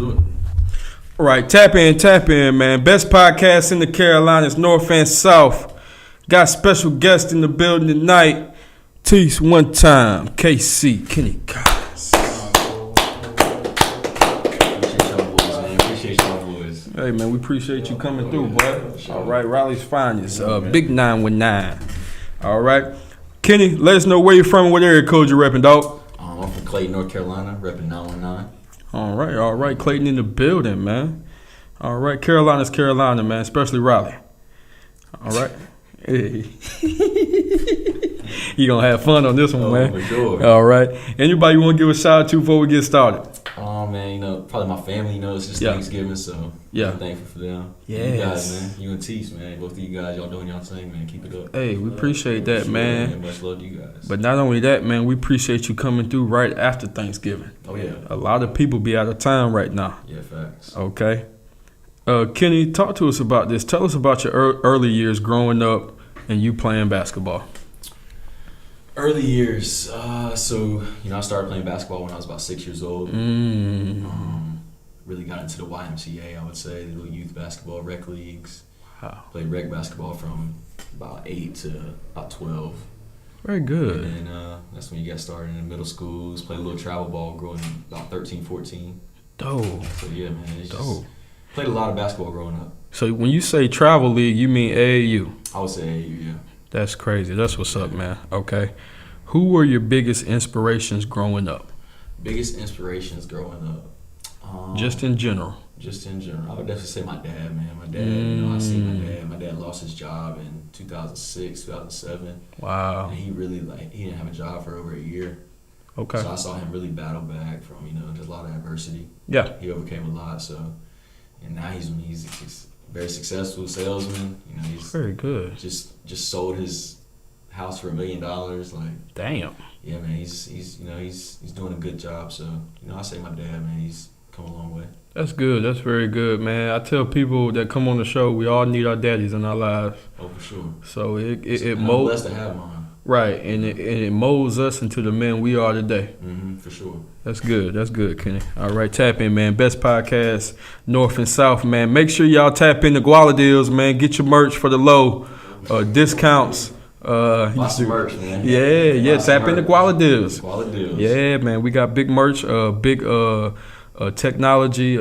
do it. All right, tap in, man. Best podcast in the Carolinas, North and South. Got special guest in the building tonight. Tease one time, KC, Kennny. Appreciate y'all boys. Hey, man, we appreciate you coming through, boy. All right, Raleigh's finest, Big 919. All right. Kennny, let us know where you're from and what area code you're repping, dog. I'm from Clayton, North Carolina, repping 919. All right. Clayton in the building, man. All right, Carolina's Carolina, man, especially Raleigh. All right. Hey. You gonna have fun on this one, man. For sure. All right. Anybody you want to give a shout out to before we get started? Oh man, probably my family. It's just Thanksgiving, so I'm thankful for them. Yes. You guys, man. You and Tease, man. Both of you guys, y'all doing y'all thing, man. Keep it up. Hey, we appreciate that, sure, man. Much love to you guys. But not only that, man, we appreciate you coming through right after Thanksgiving. Oh yeah. A lot of people be out of town right now. Yeah, facts. Okay. Kennny, talk to us about this. Tell us about your early years growing up and you playing basketball. Early years, I started playing basketball when I was about 6 years old. Really got into the YMCA, I would say, the little youth basketball, rec leagues. Wow. Played rec basketball from about 8 to about 12. Very good. And then that's when you got started in the middle schools. Played a little travel ball growing about 13, 14. Dope. So yeah, man, Dope. Played a lot of basketball growing up. So when you say travel league, you mean AAU? I would say AAU, yeah. That's crazy. That's what's up, man. Okay. Who were your biggest inspirations growing up? Biggest inspirations growing up? Just in general. Just in general. I would definitely say my dad, man. My dad, I seen my dad. My dad lost his job in 2006, 2007. Wow. And he really, he didn't have a job for over a year. Okay. So I saw him really battle back from, just a lot of adversity. Yeah. He overcame a lot, and now he's a very successful salesman. He's very good. Just sold his house for $1 million. Damn. Yeah, man. He's doing a good job. So I say my dad, man. He's come a long way. That's good. That's very good, man. I tell people that come on the show, we all need our daddies in our lives. Oh, for sure. So it I'm molds. blessed to have mine. Right, and it molds us into the men we are today. For sure. That's good, Kennny. All right, tap in, man. Best podcast, North and South, man. Make sure y'all tap in the Guala deals, man. Get your merch for the low discounts. Buy some merch, man. Yeah. Tap in the Guala deals. Guala deals. Yeah, man. We got big merch, big technology.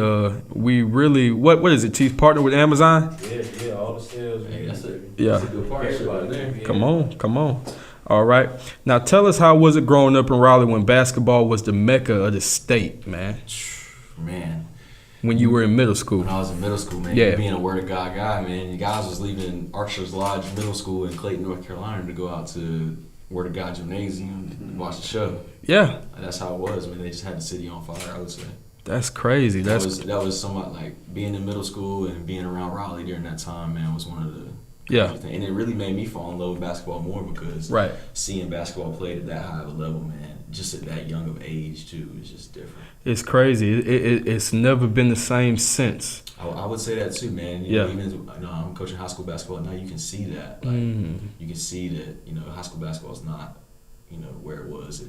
We really what is it? Teeth partner with Amazon. Yeah, all the sales. Hey, that's a good partnership right there. Come on. All right. Now tell us, how was it growing up in Raleigh when basketball was the mecca of the state, man? Man. When you were in middle school. When I was in middle school, man. Yeah. Being a Word of God guy, man. You guys was leaving Archer's Lodge Middle School in Clayton, North Carolina to go out to Word of God Gymnasium and watch the show. Yeah. That's how it was, man. They just had the city on fire, I would say. That's crazy. That was somewhat like being in middle school and being around Raleigh during that time, man, was one of the things. And it really made me fall in love with basketball more because seeing basketball played at that high of a level, man, just at that young of age too, is just different. It's crazy. It's never been the same since. I would say that too, man. Even I'm coaching high school basketball now. You can see that. You can see that. High school basketball is not, where it was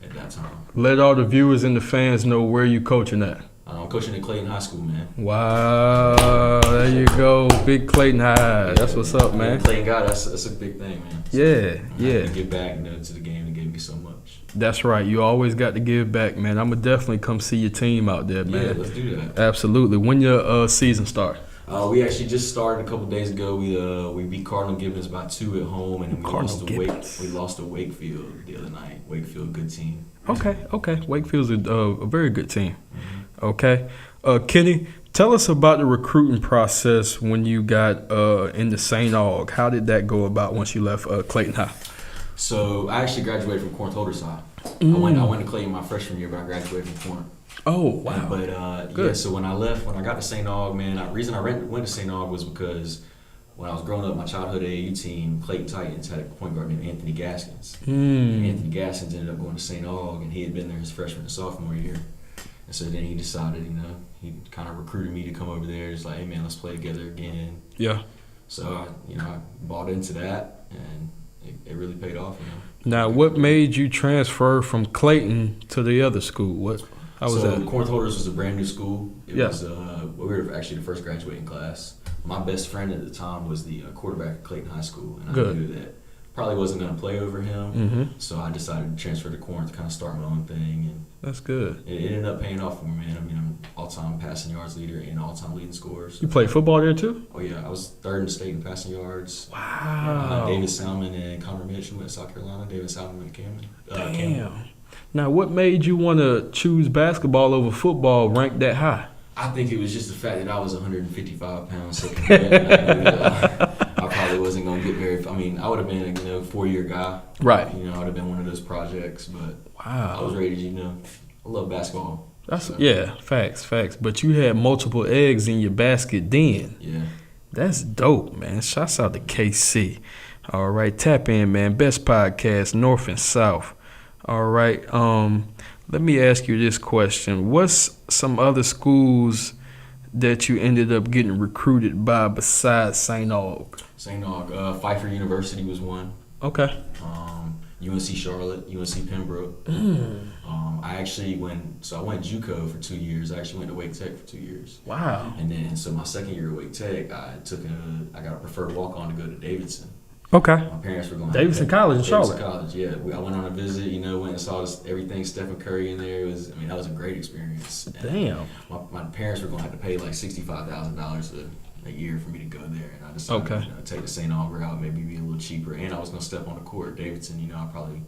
at that time. Let all the viewers and the fans know where you coaching at. I'm coaching at Clayton High School, man. Wow, there you go, big Clayton High. That's what's up, man. Clayton guy, that's a big thing, man. So yeah. To give back to the game that gave me so much. That's right. You always got to give back, man. I'm gonna definitely come see your team out there, man. Yeah, let's do that. Absolutely. When your season start? We actually just started a couple days ago. We beat Cardinal Gibbons by 2 at home, and we lost to Wakefield the other night. Wakefield, good team. Okay. Wakefield's a very good team. Okay. Kennny, tell us about the recruiting process when you got into St. Aug. How did that go about once you left Clayton High? So I actually graduated from Corinth Holderside. I went to Clayton my freshman year, but I graduated from Corinth. Oh, wow. But so when I got to St. Aug, man, the reason I went to St. Aug was because when I was growing up, my childhood AAU team, Clayton Titans, had a point guard named Anthony Gaskins. Anthony Gaskins ended up going to St. Aug, and he had been there his freshman and sophomore year. And so then he decided, he kind of recruited me to come over there. Just like, hey, man, let's play together again. Yeah. So, I bought into that, and it really paid off, Now, what made you transfer from Clayton to the other school? What? How was so that? Corinth Holders was a brand new school. It Yeah. was we were actually the first graduating class. My best friend at the time was the quarterback at Clayton High School, and Good. I knew that probably wasn't going to play over him. Mm-hmm. So I decided to transfer to Corinth to kind of start my own thing, and That's good. it ended up paying off for me, man. I mean, I'm all-time passing yards leader and all-time leading scorers. You played football there too? Oh yeah, I was third in the state in passing yards. Wow. David Salmon and Connor Mitch went to South Carolina. David Salmon went to Cameron. Damn. Now, what made you want to choose basketball over football ranked that high? I think it was just the fact that I was 155 pounds. So I probably wasn't going to get very. I mean, I would have been a 4-year guy. Right. I would have been one of those projects, but I was Wow. ready to. I love basketball. That's facts. But you had multiple eggs in your basket then. Yeah. That's dope, man. Shouts out to KC. All right, tap in, man. Best podcast, North and South. All right. Let me ask you this question. What's some other schools that you ended up getting recruited by besides St. Aug? St. Aug. Pfeiffer University was one. Okay. UNC Charlotte, UNC Pembroke. I went JUCO for 2 years. I actually went to Wake Tech for 2 years. Wow. And then, so my second year at Wake Tech, I got a preferred walk-on to go to Davidson. Okay. My parents were going Davidson College in Charlotte. Davidson College, yeah. I went on a visit, went and saw everything Stephen Curry in there. That was a great experience. And Damn. my parents were going to have to pay like $65,000 a year for me to go there. And I decided to take the St. Aug route, maybe be a little cheaper. And I was going to step on the court. Davidson, I probably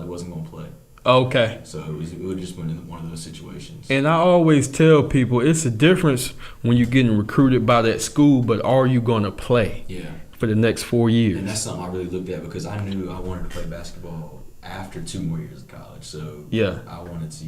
wasn't going to play. Okay. So it would just been one of those situations. And I always tell people it's a difference when you're getting recruited by that school, but are you going to play for the next 4 years? And that's something I really looked at because I knew I wanted to play basketball after 2 more years of college. So I wanted to,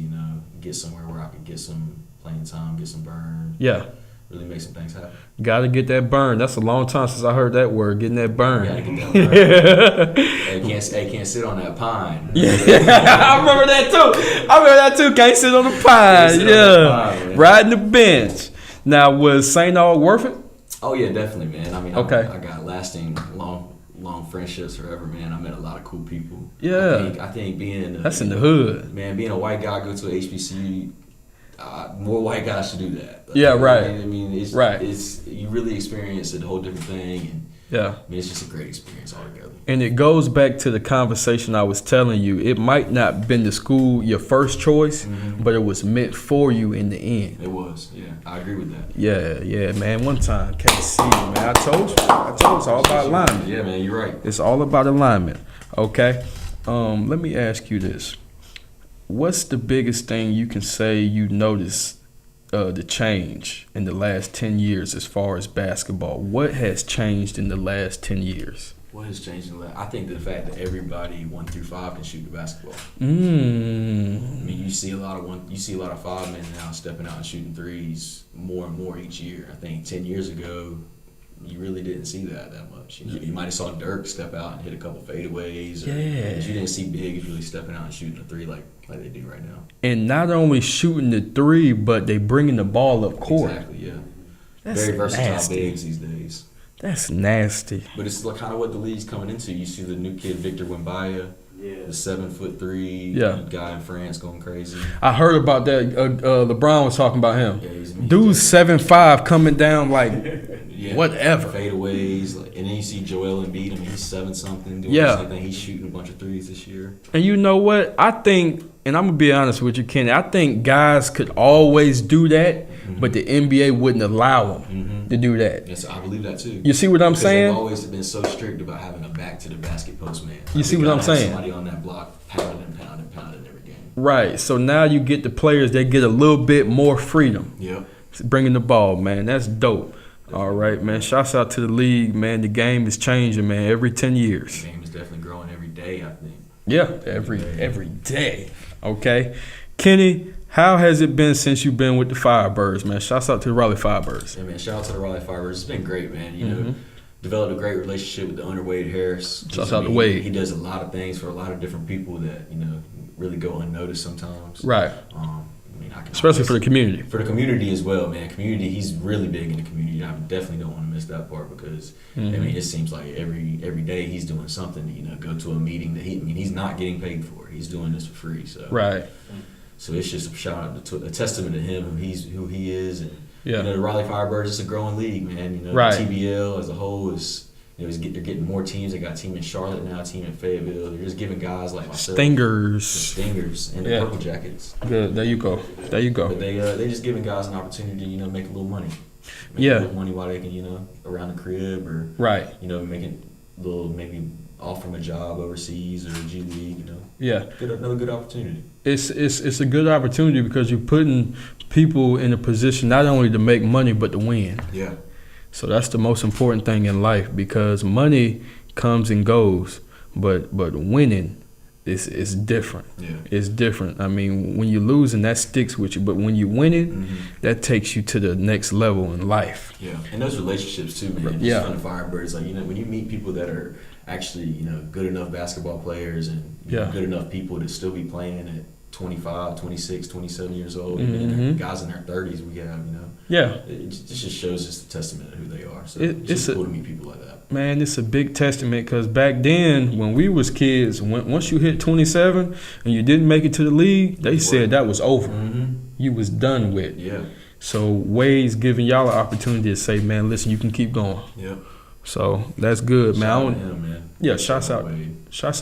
get somewhere where I could get some playing time, get some burn. Yeah. Really make some things happen. Got to get that burn. That's a long time since I heard that word, getting that burn. Got to get that burn. Can't sit on that pine. Yeah, I remember that too. Can't sit on the pine. Riding the bench. Now, was St. Aug worth it? Oh yeah, definitely, man. I mean, okay. I got lasting, long friendships forever, man. I met a lot of cool people. Yeah. I think being that's in the hood, man. Being a white guy, go to a HBCU. More white guys should do that. Right. I mean, it's you really experience a whole different thing, and I mean, it's just a great experience altogether. And it goes back to the conversation I was telling you. It might not have been the school your first choice, but it was meant for you in the end. It was, yeah. I agree with that. Yeah, man. One time, KC, man. I told you, it's all about alignment. Yeah, man, you're right. It's all about alignment. Okay. Let me ask you this. What's the biggest thing you can say you noticed the change in the last 10 years as far as basketball? What has changed in the last 10 years? What has changed in the last? I think the fact that everybody 1 through 5 can shoot the basketball. I mean, you see a lot of 5 men now stepping out and shooting threes more and more each year. I think 10 years ago, you really didn't see that much. You might have saw Dirk step out and hit a couple fadeaways. But you didn't see bigs really stepping out and shooting a three like they do right now. And not only shooting the three, but they bringing the ball up court. Exactly, yeah. That's very versatile nasty. bigs these days. That's nasty. But it's kind of what the league's coming into. You see the new kid, Victor Wembanyama, the 7'3" guy in France going crazy. I heard about that. LeBron was talking about him. Yeah, he's Dude's 7'5" coming down like whatever. Fadeaways. And then you see Joel Embiid. I mean, he's 7-something doing the same thing. He's shooting a bunch of threes this year. And you know what? I think, and I'm going to be honest with you, Kenny, I think guys could always do that, but the NBA wouldn't allow them to do that. Yes, I believe that too. You see what I'm saying? They've always been so strict about having a back to the basket post man. You see what I'm saying? Somebody on that block pounding every game. Right. So now you get the players, they get a little bit more freedom. Yep. Bringing the ball, man. That's dope. All right, man. Shouts out to the league, man. The game is changing, man, every 10 years. The game is definitely growing every day, I think. Yeah, every day. Okay. Kenny, how has it been since you've been with the FireBirds, man? Shouts out to the Raleigh FireBirds. Yeah, man. Shout out to the Raleigh FireBirds. It's been great, man. You know, developed a great relationship with the under Wade Harris. Shouts out to Wade. He does a lot of things for a lot of different people that, really go unnoticed sometimes. Right. Especially for the community. For the community as well, man. Community, he's really big in the community. I definitely don't want to miss that part because, I mean, it seems like every day he's doing something to, go to a meeting that he's not getting paid for. He's doing this for free. So right. So it's just a shout out, a testament to him, who he is, and Yeah. the Raleigh FireBirds is a growing league, man. Right. TBL as a whole is. They're getting more teams. They got a team in Charlotte now, a team in Fayetteville. They're just giving guys like myself the Stingers and the Purple Jackets. Good. There you go. But they just giving guys an opportunity to, make a little money. Make a little money while they can, around the crib or making a little maybe off from a job overseas or G League. Yeah. Another good opportunity. It's a good opportunity because you're putting people in a position not only to make money but to win. Yeah. So that's the most important thing in life because money comes and goes, but winning is different. Yeah. It's different. I mean, when you're losing, that sticks with you, but when you're winning, that takes you to the next level in life. Yeah, and those relationships too, man. Yeah. Just from the FireBirds, when you meet people that are actually, good enough basketball players and good enough people to still be playing at 25, 26, 27 years old, and guys in their 30s we have, Yeah. It just shows just a testament of who they are. So It's just cool to meet people like that. Man, it's a big testament because back then when we was kids, once you hit 27 and you didn't make it to the league, they said that was over. You was done with. Yeah. So Wade's giving y'all an opportunity to say, man, listen, you can keep going. Yep. So that's good, man. Shout out to him, man. Yeah, shouts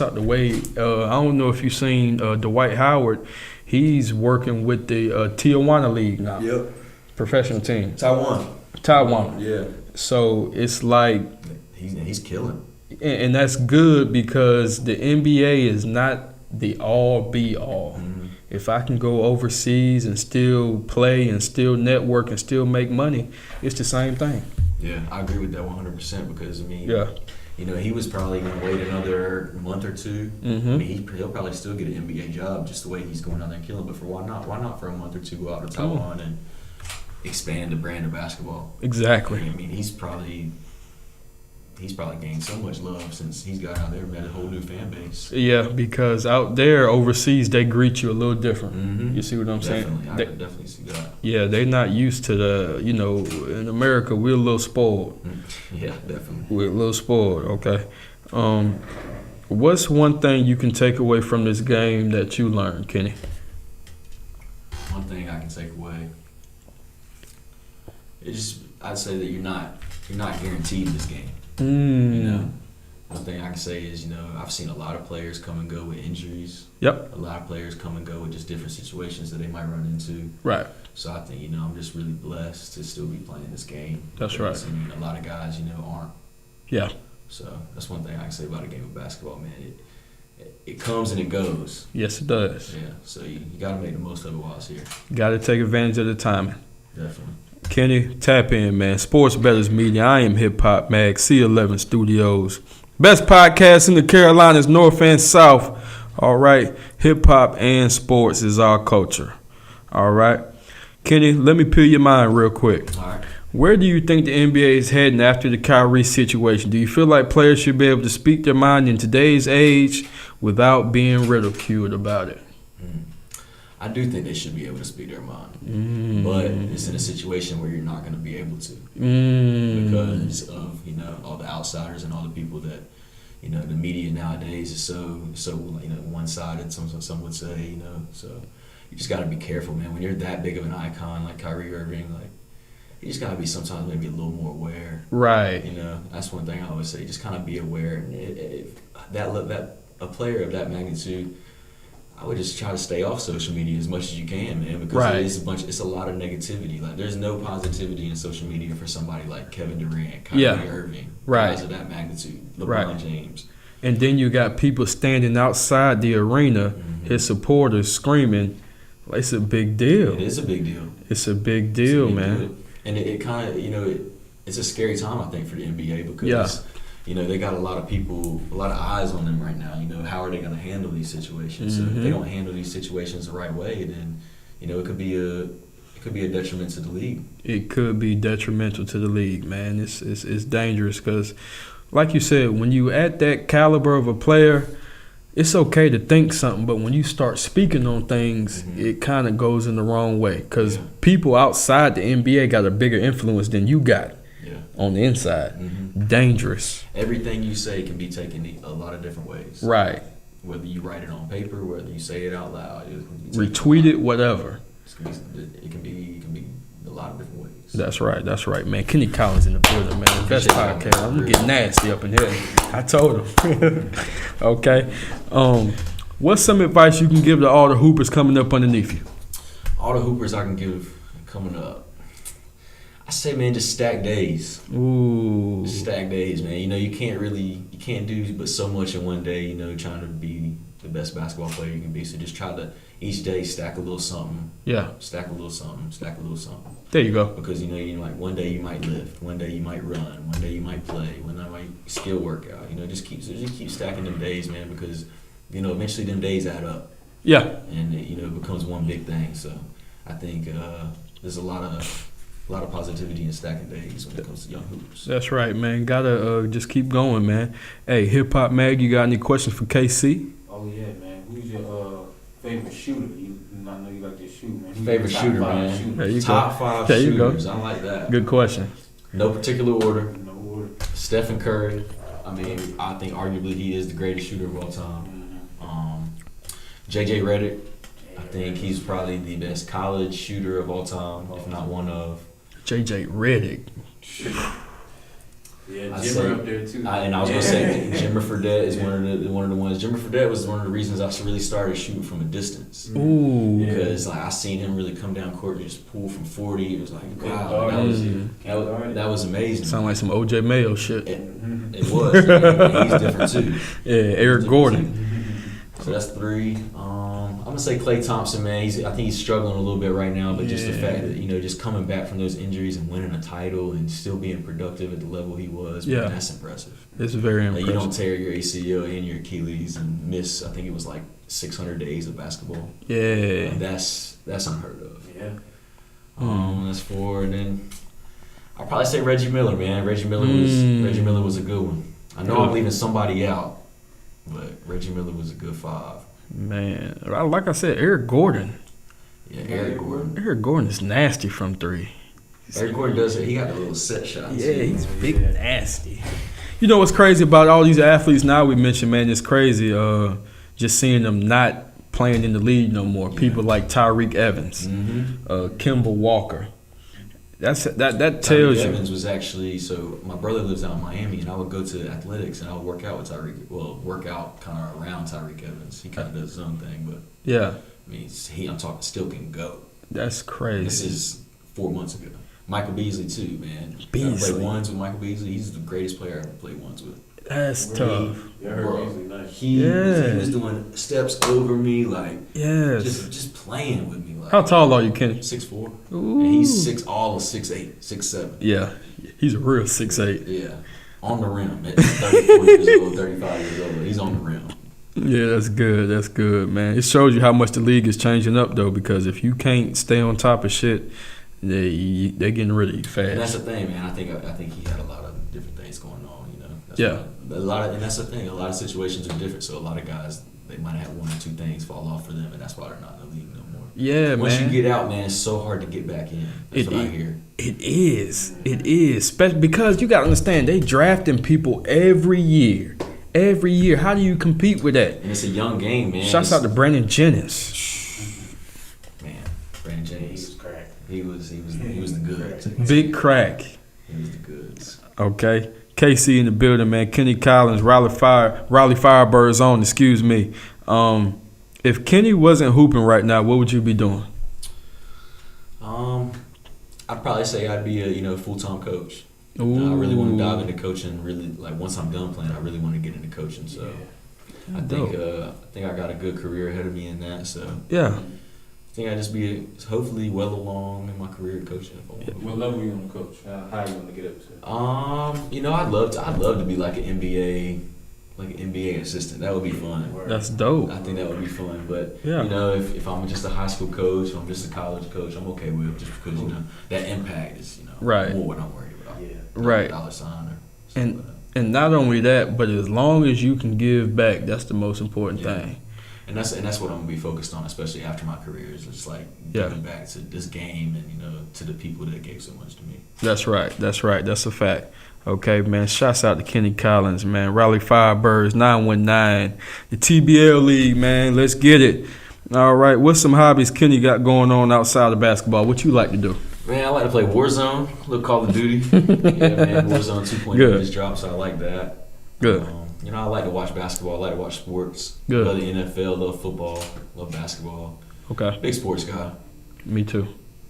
out to Wade. I don't know if you've seen Dwight Howard. He's working with the Tijuana League now. Yep. Professional team. Taiwan. Yeah. So it's like he's killing. And that's good because the NBA is not the all be all. If I can go overseas and still play and still network and still make money, it's the same thing. Yeah, I agree with that 100% because yeah. He was probably going to wait another month or two. I mean, he'll probably still get an NBA job just the way he's going out there and killing. But why not? Why not for a month or two go out to Taiwan and expand the brand of basketball? Exactly. I mean, he's probably gained so much love since he's got out there and met a whole new fan base. Yeah, because out there overseas they greet you a little different. You see what I'm saying? I could definitely see that. Yeah, they're not used to the. In America we're a little spoiled. Yeah, definitely. We're a little spoiled. Okay. What's one thing you can take away from this game that you learned, Kenny? One thing I can take away is I'd say that you're not guaranteed this game. One thing I can say is, I've seen a lot of players come and go with injuries. Yep. A lot of players come and go with just different situations that they might run into. Right. So I think, I'm just really blessed to still be playing this game. That's right. A lot of guys, aren't. Yeah. So that's one thing I can say about a game of basketball, man. It comes and it goes. Yes, it does. Yeah. So you got to make the most of it while it's here. Got to take advantage of the timing. Definitely. Kenny, tap in, man. Sports Betters Media. I am Hip Hop Mag, C11 Studios. Best podcast in the Carolinas, North and South. All right. Hip hop and sports is our culture. All right. Kenny, let me peel your mind real quick. All right. Where do you think the NBA is heading after the Kyrie situation? Do you feel like players should be able to speak their mind in today's age without being ridiculed about it? I do think they should be able to speak their mind, but it's in a situation where you're not going to be able to because of all the outsiders and all the people that the media nowadays is so one-sided. Some would say so you just got to be careful, man. When you're that big of an icon like Kyrie Irving, you just got to be sometimes maybe a little more aware. Right. That's one thing I always say. Just kind of be aware. And that a player of that magnitude, I would just try to stay off social media as much as you can, man, because it's a lot of negativity. There's no positivity in social media for somebody like Kevin Durant, Kyrie Irving, guys of that magnitude, LeBron James. And then you got people standing outside the arena, his supporters screaming. It's a big deal. It is a big deal. It's a big deal, man. And it kind of, it's a scary time, I think, for the NBA because they got a lot of people, a lot of eyes on them right now. How are they going to handle these situations? So if they don't handle these situations the right way, then it could be a detriment to the league. It could be detrimental to the league, man. It's dangerous because, like you said, when you at that caliber of a player, it's okay to think something, but when you start speaking on things, it kind of goes in the wrong way because people outside the NBA got a bigger influence than you got. On the inside. Dangerous. Everything you say can be taken a lot of different ways. Right. whether you write it on paper, whether you say it out loud, Retweet it, whatever. It can be a lot of different ways. That's right, man. Kenny Collins in the building, man. Best podcast. I'm gonna get nasty up in here. I told him. Okay. What's some advice you can give to all the hoopers coming up underneath you? All the hoopers I can give coming up. I say, man, just stack days. Ooh. Just stack days, man. You can't do but so much in one day, trying to be the best basketball player you can be. So just try to each day stack a little something. Yeah. Stack a little something. Stack a little something. There you go. Because like one day you might lift, one day you might run, one day you might play, one day you might skill workout. Just keep stacking them days, man, because eventually them days add up. Yeah. And it becomes one big thing. So I think there's a lot of positivity in stacking days when it comes to young hoopers. That's right, man. Gotta just keep going, man. Hey, Hip Hop Mag, you got any questions for KC? Oh yeah, man. Who's your favorite shooter? I know you like to shoot, man. Favorite shooter, man. There you Top go. 5 There you shooters. go. I like that. Good question. No particular order. No order. Stephen Curry. I think arguably he is the greatest shooter of all time. JJ Redick. I think he's probably the best college shooter of all time, if not one of. JJ Redick. Yeah, I'd Jimmer say- up there too. And I was gonna say Jimmer Fredette is one of the ones. Jimmer Fredette was one of the reasons I really started shooting from a distance. Ooh. Yeah. Because I seen him really come down court and just pull from 40. It was like, wow, guard. that was amazing. Sound like some OJ Mayo shit. It was. And he's different too. Yeah, Eric Gordon. So that's 3. I'm gonna say Klay Thompson, man. I think he's struggling a little bit right now, but just the fact that just coming back from those injuries and winning a title and still being productive at the level he was, man, that's impressive. It's very Like, impressive. you don't tear your ACL and your Achilles and miss. I think it was like 600 days of basketball. Yeah. Like, that's unheard of. Yeah. That's 4, and then I'll probably say Reggie Miller, man. Reggie Miller was a good one. I know I'm leaving somebody out, but Reggie Miller was a good 5. Man, like I said, Eric Gordon. Yeah, Eric Gordon. Eric Gordon is nasty from 3. Eric Gordon does it. He got the little set shots. Yeah, he's big nasty. You know what's crazy about all these athletes now we mentioned, man? It's crazy just seeing them not playing in the league no more. People like Tyreek Evans, Kimball Walker. That tells you. Evans was actually, so my brother lives out in Miami, and I would go to athletics and I would work out with Tyreek. Well, work out kind of around Tyreek Evans. He kind of does his own thing, but Yeah, I mean, I'm talking still can go. that's crazy. This is 4 months ago. Michael Beasley too, man. I Beasley. played ones with Michael Beasley. He's the greatest player I ever played ones with. That's tough. Yeah, I heard Beasley nice. He was doing steps over me, like Yes. just playing with me. Like, How tall are you, Kenny? 6'4". Ooh. And he's all of 6'8", 6'7". Yeah, he's a real 6'8". Yeah, on the rim at 34 years old, 35 years old. He's on the rim. Yeah, that's good. That's good, man. It shows you how much the league is changing up, though, because if you can't stay on top of shit, they're getting rid of you fast. And that's the thing, man. I think he had a lot of different things going on. That's and that's the thing. A lot of situations are different. So a lot of guys, they might have 1 or 2 things fall off for them, and that's why they're not in the league no more. Yeah, Once man. you get out, man, it's so hard to get back in. That's what I hear. It is. It is. Because you got to understand, they drafting people every year. Every year. How do you compete with that? And it's a young game, man. Shouts out to Brandon Jennings. Man, Brandon He James. was crack. He was the goods. Big crack. He was the goods. Okay. KC in the building, man. Kenny Collins, Raleigh FireBirds on, excuse me. If Kenny wasn't hooping right now, what would you be doing? I'd probably say I'd be a full-time coach. Ooh. I really want to dive into coaching. Really, like once I'm done playing, I really want to get into coaching. So I think I got a good career ahead of me in that. So Yeah. I think I'd just be hopefully well along in my career coaching. If I want to. What level you want to coach? How you want to get up to? I'd love to be like an NBA assistant. That would be fun. That's dope. I think that would be fun. But Yeah. if I'm just a high school coach, if I'm just a college coach, I'm okay with it just because that impact is Right. more what I'm worried about. Yeah. Right. $1 sign or And- something like that. And not only that, but as long as you can give back, that's the most important Yeah. thing. And that's what I'm gonna be focused on, especially after my career. Is just like Yeah. giving back to this game and to the people that gave so much to me. That's right. That's right. That's a fact. Okay, man. Shouts out to Kenny Collins, man. Raleigh FireBirds 919, the TBA League, man. Let's get it. All right, what's some hobbies Kenny got going on outside of basketball? What you like to do? Man, I like to play Warzone, a little Call of Duty. Yeah, man, Warzone 2.0 Good. just dropped, so I like that. Good. I like to watch basketball. I like to watch sports. Good. Love the NFL, love football, love basketball. Okay. Big sports guy. Me too.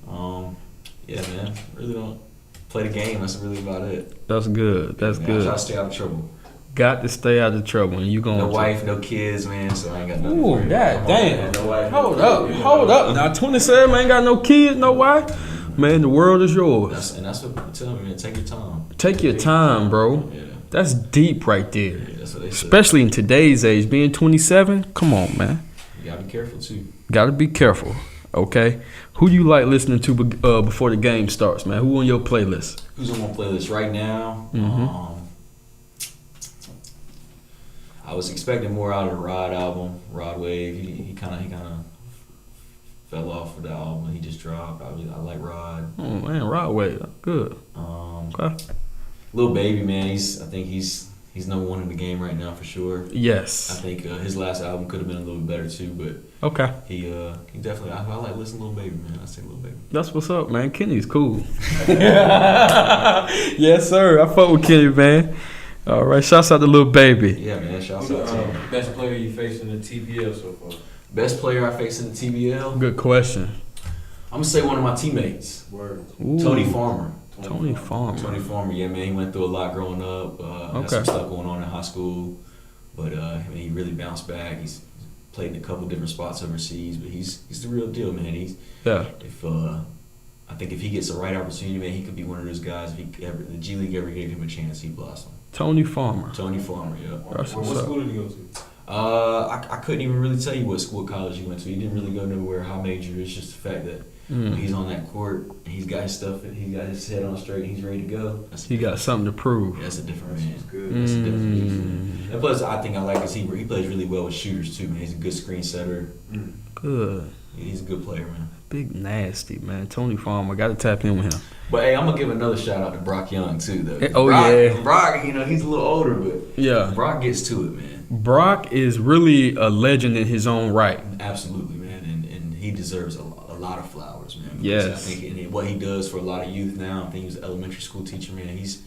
Yeah, man, really don't play the game. That's really about it. That's good. That's I good. try to stay out of trouble. Got to stay out of trouble, and you going No to. wife, no kids, man, so I ain't got nothing. Ooh, for you. god Come on, damn. man, no wife, Hold no up, kids, hold up. Now 27, ain't got no kids, no wife. Man, the world is yours. That's what people tell me, man. Take your time. Take your time, bro. Yeah, That's deep right there. yeah, that's what they say. Especially in today's age, being 27. Come on, man. You gotta be careful too. Got to be careful. Okay. Who you like listening to before the game starts, man? Who on your playlist? Who's on my playlist right now? Mhm. I was expecting more out of the Rod album, Rod Wave. He kind of fell off with the album he just dropped. I like Rod. Oh man, Rodway, good. Okay. Lil Baby, man. I think he's number one in the game right now for sure. I Yes. think his last album could have been a little bit better too, but Okay. he definitely. I like listening to Lil Baby, man. I say Lil Baby. That's what's up, man. Kenny's cool. Yes, sir. I fuck with Kenny, man. All right. Shouts out to Lil Baby. Yeah, man. Shouts Who's out to him. the best player you faced in the TBL so far? Best player I faced in the TBL. Good question. I'm gonna say one of my teammates, Word. Ooh. Tony Farmer. Tony Farmer. Tony Farmer, yeah, man, he went through a lot growing up. Had Okay. some stuff going on in high school, but he really bounced back. He's played in a couple different spots overseas, but he's the real deal, man. Yeah. I think if he gets the right opportunity, man, he could be one of those guys. If the G League ever gave him a chance, he'd blossom. Tony Farmer. Tony Farmer, yeah. That's What what's up. school did he go to? I couldn't even really tell you what school, college he went to. He didn't really go nowhere high major. It's just the fact that when he's on that court, and he's got his stuff, and he's got his head on straight, and he's ready to go. He got something to prove. That's a different man. That's good. That's a different dude. And plus, I think I like his he plays really well with shooters too, man. He's a good screen setter. Good. He's a good player, man. Big nasty, man. Tony Farmer. Got to tap in with him. But hey, I'm gonna give another shout out to Brock Young too, though. Oh, Brock, yeah. Brock. He's a little older, but Yeah. Brock gets to it, man. Brock is really a legend in his own right. Absolutely, man, and he deserves a lot of flowers, man. Because Yes. I think and what he does for a lot of youth now. I think he was an elementary school teacher, man. He's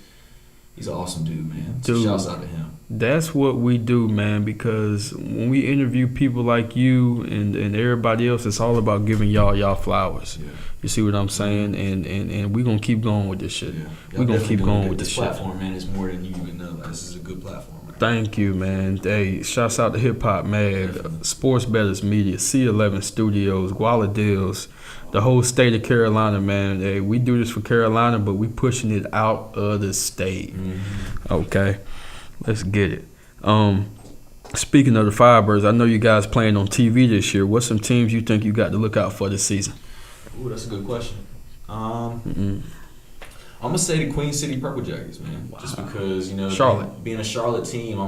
an awesome dude, man. So Dude. shouts out to him. That's what we do, man, because when we interview people like you and everybody else, it's all about giving y'all flowers. Yeah. You see what I'm saying? And we're going to keep going with this shit. Yeah. We're going to keep going with this this shit. platform, man. Is more than you even know. Like, this is a good platform. Right? Thank you, man. Hey, shouts out to Hip Hop Mag, Sports Betters Media, C11 Studios, Guala Deals, the whole state of Carolina, man. Hey, we do this for Carolina, but we pushing it out of the state. Mm-hmm. Okay, let's get it. Speaking of the Firebirds, I know you guys playing on TV this year. What's some teams you think you got to look out for this season? Ooh, that's a good question. I'm gonna say the Queen City Purple Jackets, man. Wow. Just because Charlotte. being a Charlotte team, I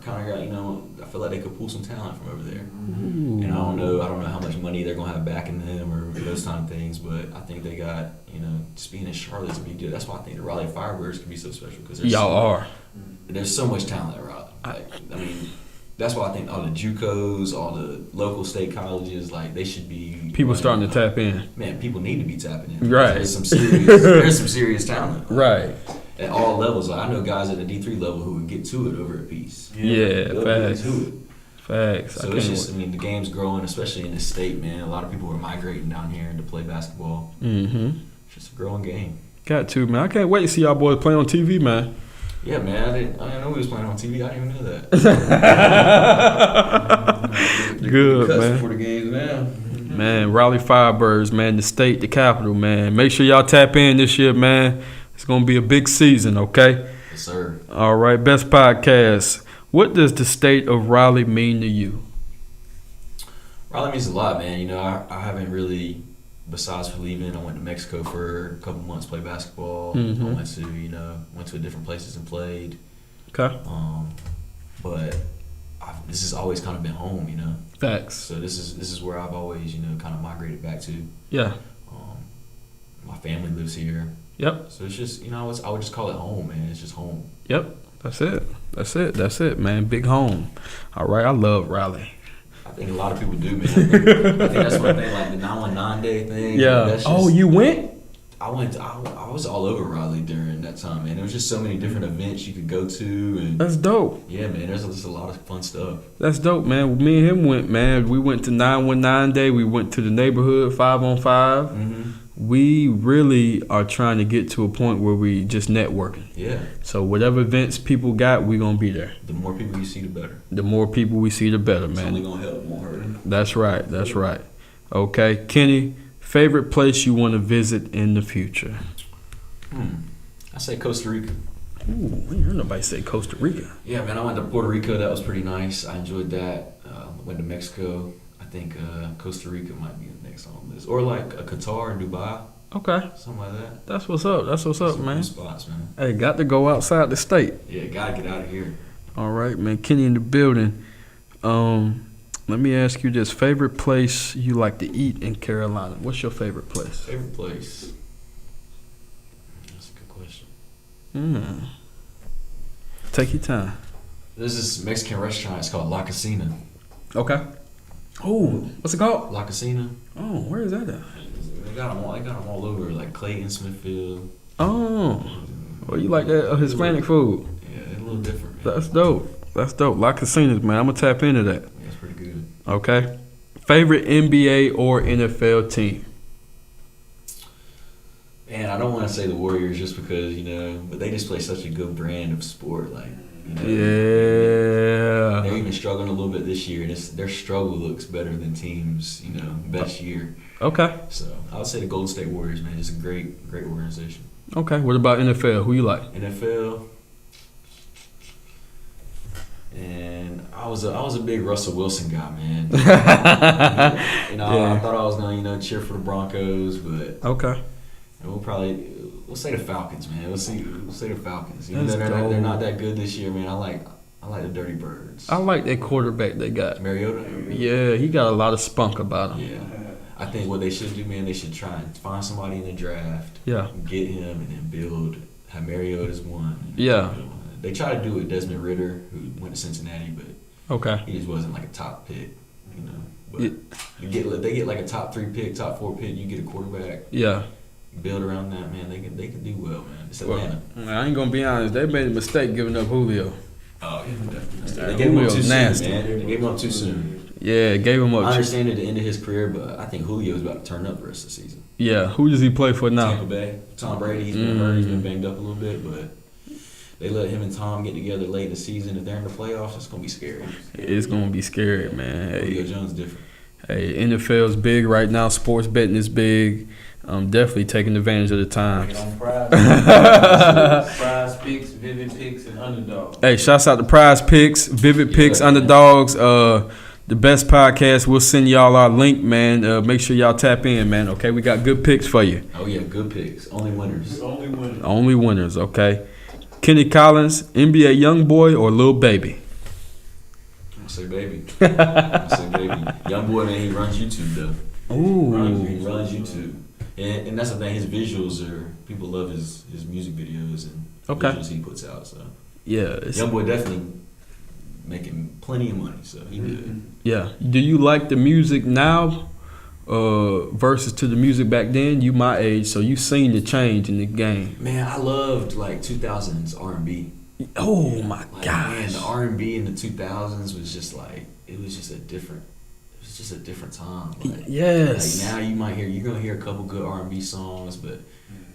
kind of got I feel like they could pull some talent from over there. And I don't know how much money they're gonna have backing them or those kind of things, but I think they got just being in Charlotte to be good. That's why I think the Raleigh FireBirds could be so special because there's so much talent at Raleigh. I mean, that's why I think all the JUCOs, all the local state colleges, like they should be. People starting to tap in. Man, people need to be tapping in. Right. There's some serious talent. Right. At all levels. Like, I know guys at the D3 level who would get to it over a piece. Yeah, They'll facts. get to it. Facts. So it's just, the game's growing, especially in this state, man. A lot of people are migrating down here to play basketball. Mm-hmm. It's just a growing game. Got to, man. I can't wait to see y'all boys play on TV, man. Yeah, man. I didn't know we was playing on TV. I didn't even know that. Good, man. For the games now. Man, Raleigh FireBirds, man, the state, the capital, man. Make sure y'all tap in this year, man. It's going to be a big season, okay? Yes, sir. All right, best podcast. What does the state of Raleigh mean to you? Raleigh means a lot, man. I haven't really, besides for leaving, I went to Mexico for a couple months, play basketball. Mhm. I went to different places and played. Okay. But this has always kind of been home, Facts. So this is where I've always, kind of migrated back to. Yeah. My family lives here. Yep. So it's just, I would just call it home, man. It's just home. Yep. That's it, man. Big home. All right. I love Raleigh. I think a lot of people do, man. I think that's one thing, like the 919 day thing. Yeah. That's just, Oh, you went? I was all over Raleigh during that time, man. There was just so many different events you could go to, and That's dope. yeah, man. There's just a lot of fun stuff. That's dope, man. Me and him went, man. We went to 919 day. We went to the neighborhood 5-on-5. Mm-hmm. We really are trying to get to a point where we just networking. Yeah. So whatever events people got, we gonna be there. The more people you see, the better. The more people we see, the better, It's man. only gonna help, won't hurt. That's right. Okay, Kenny, favorite place you want to visit in the future? I say Costa Rica. Ooh, I heard nobody say Costa Rica. Yeah, man. I went to Puerto Rico. That was pretty nice. I enjoyed that. Went to Mexico. I think Costa Rica might be the next on the list, or like Qatar and Dubai, Okay, something like that. that's what's up. Some Man. cool spots, man. Hey, got to go outside the state. Yeah, gotta get out of here. All right, man. Kenny in the building. Let me ask you this: favorite place you like to eat in Carolina? What's your favorite place? Favorite place? That's a good question. Take your time. There's this Mexican restaurant. It's called La Casina. Okay. Oh, what's it called? La Casina. Oh, where is that at? They got them all over, like Clayton, Smithfield. Oh, well, you like that Hispanic food? Yeah, they're a little different, man. That's dope. La Casinas, man. I'm gonna tap into that. Yeah, it's pretty good. Okay. Favorite NBA or NFL team? Man, I don't want to say the Warriors just because, but they just play such a good brand of sport. Like, Yeah. they're even struggling a little bit this year, and their struggle looks better than teams, best year. Okay. So I would say the Golden State Warriors, man, just a great organization. Okay. What about NFL? Who you like? NFL, and I was a big Russell Wilson guy, man. I thought I was gonna cheer for the Broncos, but Okay. we'll say the Falcons, man. We'll say the Falcons. That's They're not dope. that good this year, man. I like the Dirty Birds. I like that quarterback they got. Mariota. Yeah, he got a lot of spunk about him. Yeah. I think what they should do, man, they should try and find somebody in the draft, Yeah. get him, and then have Mariota's one. Yeah. They tried to do it with Desmond Ritter, who went to Cincinnati, but Okay. he just wasn't like a top pick, But Yeah. they get like a top 3 pick, top 4 pick. You get a quarterback, Yeah. build around that, man. They can do well, man. It's Well, Atlanta. I ain't gonna be honest. They made a mistake giving up Julio. Oh, yeah, definitely. Yeah, They gave him up Julio's too nasty. soon, man. They gave him up too soon. Yeah, gave him I up. understand at the end of his career, but I think Julio's about to turn up the rest of the season. Yeah. Who does he play for now? Tampa Bay. Tom Brady, he's been hurt. He's been banged up a little bit, but they let him and Tom get together late in the season. If they're in the playoffs, it's going to be scary. It's gonna be scary, man. Julio Hey, Jones different. hey, NFL's big right now. Sports betting is big. I'm definitely taking advantage of the times. Get on prize. Prize picks, vivid picks, and underdog. Hey, shouts out to Prize Picks, Vivid Picks, Yeah. Underdogs. The best podcast. We'll send y'all our link, man. Make sure y'all tap in, man. Okay, we got good picks for you. Oh, yeah, good picks. Only winners. Only winner. Only winners. Okay. Kenny Collins, NBA young boy or little baby? I'm going to say baby. I'm going to say baby. Young boy, man, he runs YouTube, though. He Ooh. runs YouTube. And that's the thing. His visuals people love his music videos and Okay. visuals he puts out. So Yeah. Young boy definitely making plenty of money. So he good. Yeah. Do you like the music now versus to the music back then? You my age, so you seen the change in the game. Man, I loved like 2000s R&B. Oh my Like, gosh. man, the R&B in the 2000s was just like it was just a different time. Like, Yes. Like now you're gonna hear a couple good R&B songs, but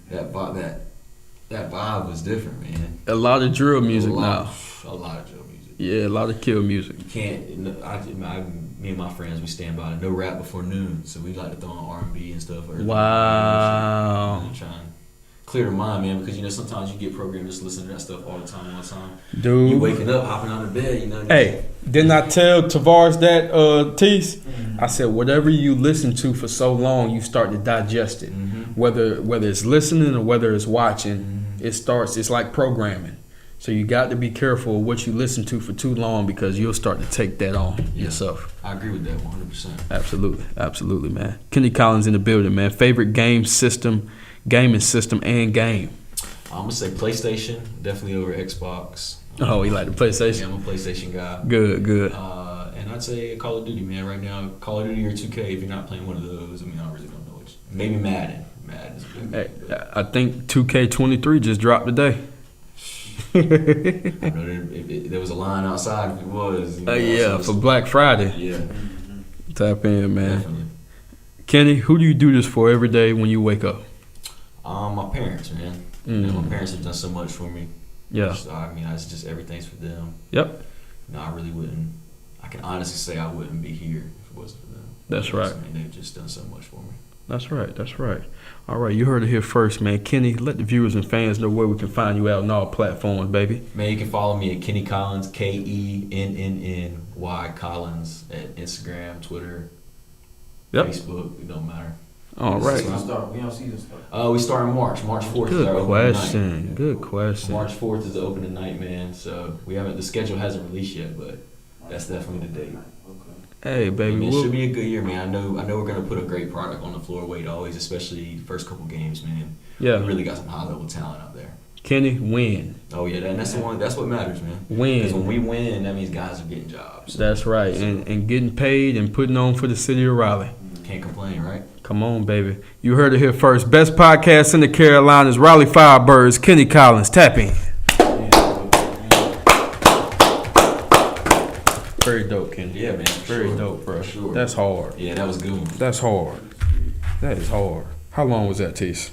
that vibe was different, man. A lot of drill music a now. lot of drill music. Yeah, a lot of kill music. You can't. Me and my friends, we stand by it. No rap before noon, so we like to throw on R&B and stuff. Wow. Trying to clear the mind, man, because sometimes you get programmed just listening to that stuff all the time. Dude. You waking up, hopping out of bed, Hey, didn't I tell Tavares that, Tease? I said, whatever you listen to for so long, you start to digest it. Mm-hmm. Whether it's listening or whether it's watching, it's like programming. So you got to be careful of what you listen to for too long because you'll start to take that on yourself. I agree with that 100%. Absolutely, man. Kenny Collins in the building, man. Favorite game system, gaming system and game? I'm gonna say PlayStation, definitely over Xbox. Oh, you like the PlayStation? Yeah, I'm a PlayStation guy. Good. And I'd say Call of Duty, man. Right now, Call of Duty or 2K. If you're not playing one of those, I mean, I really don't know which. Maybe Madden. Madden is a good. Hey, I think 2K23 just dropped today. I know there was a line outside if it was. Yeah, for Black Friday. Yeah. Tap in, man. Definitely. Kenny, who do you do this for every day when you wake up? My parents, man. You know, my parents have done so much for me. Yeah. So, I mean, it's just everything's for them. Yep. No, I really wouldn't. I can honestly say I wouldn't be here if it wasn't for them. That's right. I mean, they've just done so much for me. That's right. All right, you heard it here first, man. Kenny, let the viewers and fans know where we can find you out on all platforms, baby. Man, you can follow me at Kennny Collins, Kennny Collins at Instagram, Twitter, Facebook. It don't matter. All right. We don't see this stuff. We start in March. March 4th is our opening night. Good question. March 4th is the opening night, man. So the schedule hasn't released yet, but that's definitely the date. Hey, baby. I mean, it should be a good year, man. I know we're gonna put a great product on the floor. Wade always, especially the first couple games, man. Yeah. We really got some high level talent out there. Kenny, win. Oh yeah, that's the one. That's what matters, man. Win. Because when we win, that means guys are getting jobs. That's right, and getting paid and putting on for the city of Raleigh. Can't complain, right? Come on, baby. You heard it here first. Best podcast in the Carolinas, Raleigh FireBirds, Kenny Collins. Tap in. Very dope, Kenny. Yeah, man. Very dope, bro. Sure. That's hard. Yeah, that was good. That's hard. That is hard. How long was that, Tease?